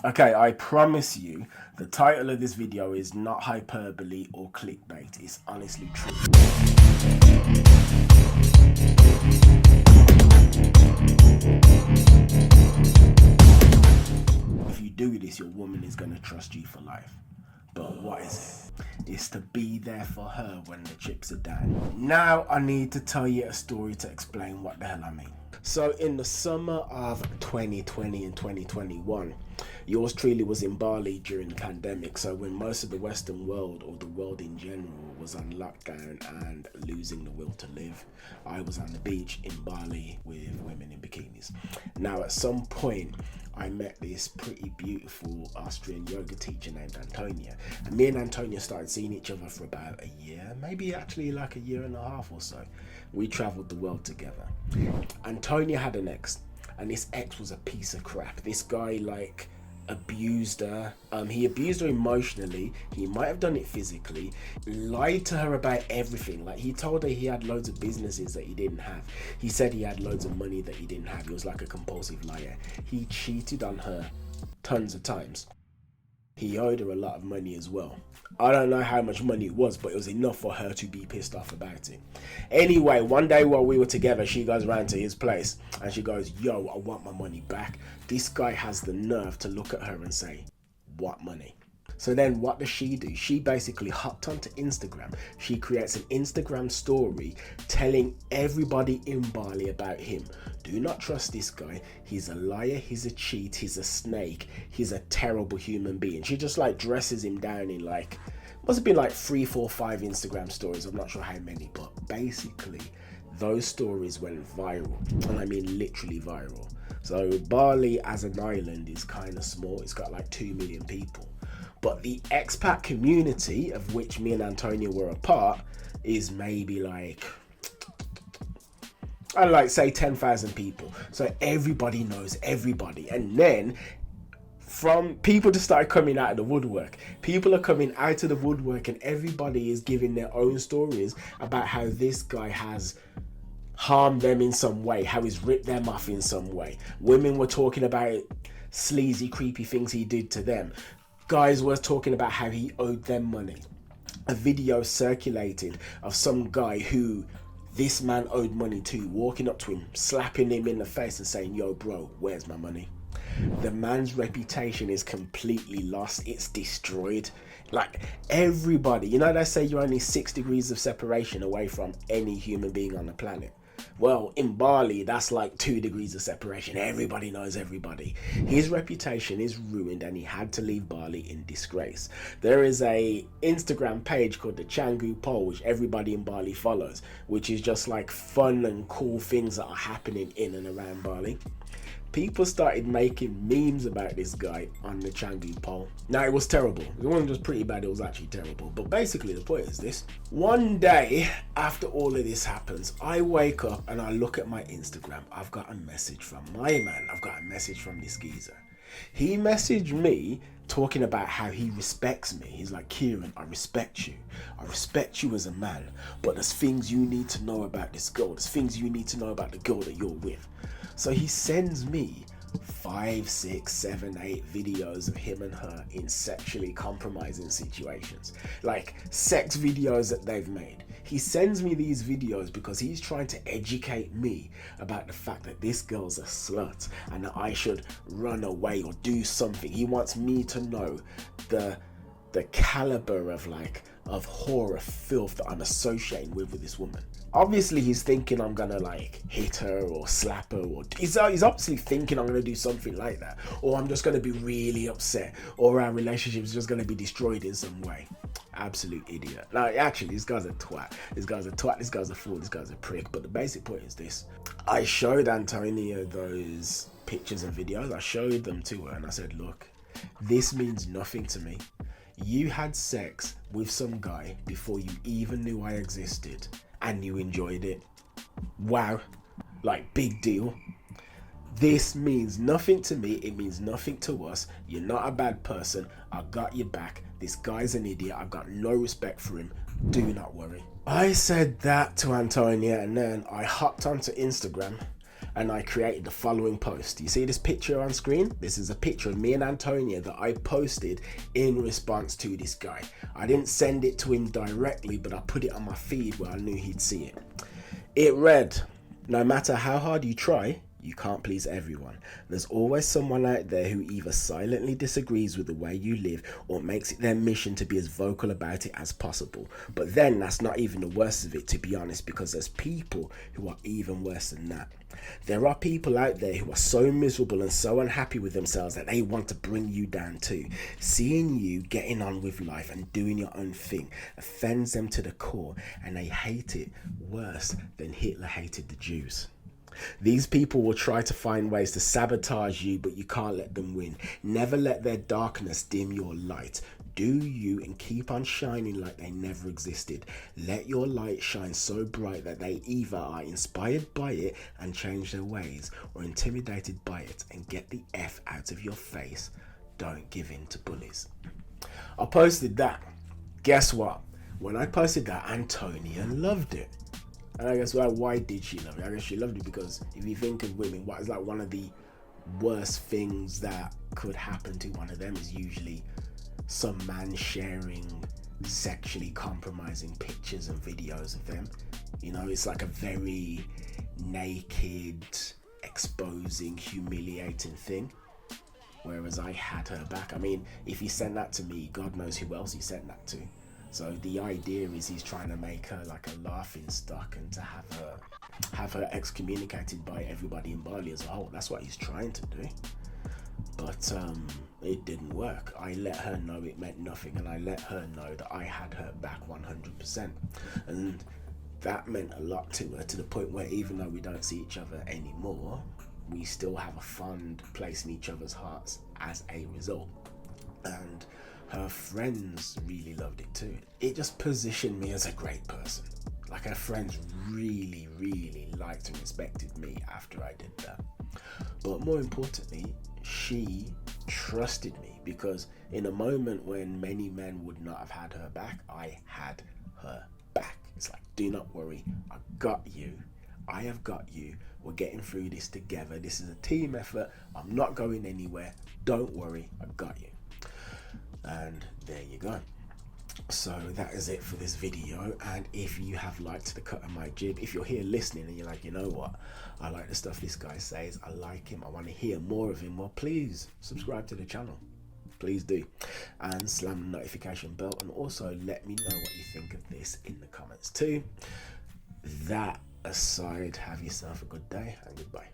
Okay, I promise you, the title of this video is not hyperbole or clickbait. It's honestly true. If you do this, your woman is going to trust you for life. But what is it? It's to be there for her when the chips are down. Now I need to tell you a story to explain what the hell I mean. So in the summer of 2020 and 2021, yours truly was in Bali during the pandemic. So when most of the Western world, or the world in general, was on lockdown and losing the will to live, I was on the beach in Bali with women in bikinis. Now at some point, I met this pretty beautiful Austrian yoga teacher named Antonia. And me and Antonia started seeing each other for about a year, maybe actually like a year and a half or so. We traveled the world together. Antonia had an ex, and this ex was a piece of crap. This guy abused her. He abused her emotionally. He might have done it physically. Lied to her about everything. Like, he told her he had loads of businesses that he didn't have. He said he had loads of money that he didn't have. He was like a compulsive liar. He cheated on her tons of times. He owed her a lot of money as well. I don't know how much money it was, but it was enough for her to be pissed off about it. Anyway, one day while we were together, she goes around to his place and she goes, "Yo, I want my money back." This guy has the nerve to look at her and say, "What money?" So then what does she do? She basically hopped onto Instagram. She creates an Instagram story telling everybody in Bali about him. Do not trust this guy. He's a liar, he's a cheat, he's a snake, he's a terrible human being. She just dresses him down in must have been 3, 4, 5 Instagram stories. I'm not sure how many, but basically those stories went viral. And I mean literally viral. So Bali as an island is kind of small. It's got 2 million people. But the expat community, of which me and Antonia were a part, is maybe say 10,000 people. So everybody knows everybody. And then from people just started coming out of the woodwork. People are coming out of the woodwork and everybody is giving their own stories about how this guy has harmed them in some way, how he's ripped them off in some way. Women were talking about sleazy, creepy things he did to them. Guys were talking about how he owed them money. A video circulated of some guy who this man owed money to, walking up to him, slapping him in the face and saying, "Yo bro, where's my money?" The man's reputation is completely lost. It's destroyed. Everybody, they say you're only 6 degrees of separation away from any human being on the planet. Well, in Bali, that's 2 degrees of separation. Everybody knows everybody. His reputation is ruined and he had to leave Bali in disgrace. There is a Instagram page called the Canggu Pole, which everybody in Bali follows, which is just fun and cool things that are happening in and around Bali. People started making memes about this guy on the Canggu Pole. Now, it was terrible. It wasn't just pretty bad, it was actually terrible. But basically, the point is this. One day, after all of this happens, I wake up and I look at my Instagram. I've got a message from my man. I've got a message from this geezer. He messaged me talking about how he respects me. He's like, "Kieran, I respect you. I respect you as a man. But there's things you need to know about this girl. There's things you need to know about the girl that you're with." So he sends me 5, 6, 7, 8 videos of him and her in sexually compromising situations. Sex videos that they've made. He sends me these videos because he's trying to educate me about the fact that this girl's a slut and that I should run away or do something. He wants me to know the caliber of horror, filth that I'm associating with this woman. Obviously, he's thinking I'm gonna hit her or slap her, or he's obviously thinking I'm gonna do something like that, or I'm just gonna be really upset, or our relationship is just gonna be destroyed in some way. Absolute idiot. Actually, this guy's a twat. This guy's a twat. This guy's a fool. This guy's a prick. But the basic point is this: I showed Antonia those pictures and videos. I showed them to her, and I said, "Look, this means nothing to me. You had sex with some guy before you even knew I existed, and you enjoyed it. Wow, big deal. This means nothing to me. It means nothing to us. You're not a bad person. I got your back. This guy's an idiot. I've got no respect for him. Do not worry." I said that to Antonia, and then I hopped onto Instagram and I created the following post. You see this picture on screen? This is a picture of me and Antonia that I posted in response to this guy. I didn't send it to him directly, but I put it on my feed where I knew he'd see it. It read, "No matter how hard you try, you can't please everyone. There's always someone out there who either silently disagrees with the way you live or makes it their mission to be as vocal about it as possible. But then that's not even the worst of it, to be honest, because there's people who are even worse than that. There are people out there who are so miserable and so unhappy with themselves that they want to bring you down too. Seeing you getting on with life and doing your own thing offends them to the core, and they hate it worse than Hitler hated the Jews. These people will try to find ways to sabotage you, but you can't let them win. Never let their darkness dim your light. Do you and keep on shining like they never existed. Let your light shine so bright that they either are inspired by it and change their ways, or intimidated by it and get the F out of your face. Don't give in to bullies." I posted that. Guess what? When I posted that, Antonia loved it. And I guess why did she love it? I guess she loved it because if you think of women, what is like one of the worst things that could happen to one of them is usually some man sharing sexually compromising pictures and videos of them. You know, it's like a very naked, exposing, humiliating thing. Whereas I had her back. I mean, if he sent that to me, God knows who else he sent that to. So the idea is he's trying to make her like a laughing stock and to have her excommunicated by everybody in Bali as a whole. That's what he's trying to do. But it didn't work. I let her know it meant nothing, and I let her know that I had her back 100%. And that meant a lot to her, to the point where even though we don't see each other anymore, we still have a fond place in each other's hearts as a result. And her friends really loved it too. It just positioned me as a great person. Like, her friends really, really liked and respected me after I did that. But more importantly, she trusted me, because in a moment when many men would not have had her back, I had her back. It's like, do not worry, I got you. I have got you. We're getting through this together. This is a team effort. I'm not going anywhere. Don't worry, I got you. And there you go. So that is it for this video. And if you have liked the cut of my jib, if you're here listening and you're like, you know what, I like the stuff this guy says, I like him, I want to hear more of him, well, please subscribe to the channel. Please do. And slam the notification bell, and also let me know what you think of this in the comments too. That aside, have yourself a good day and goodbye.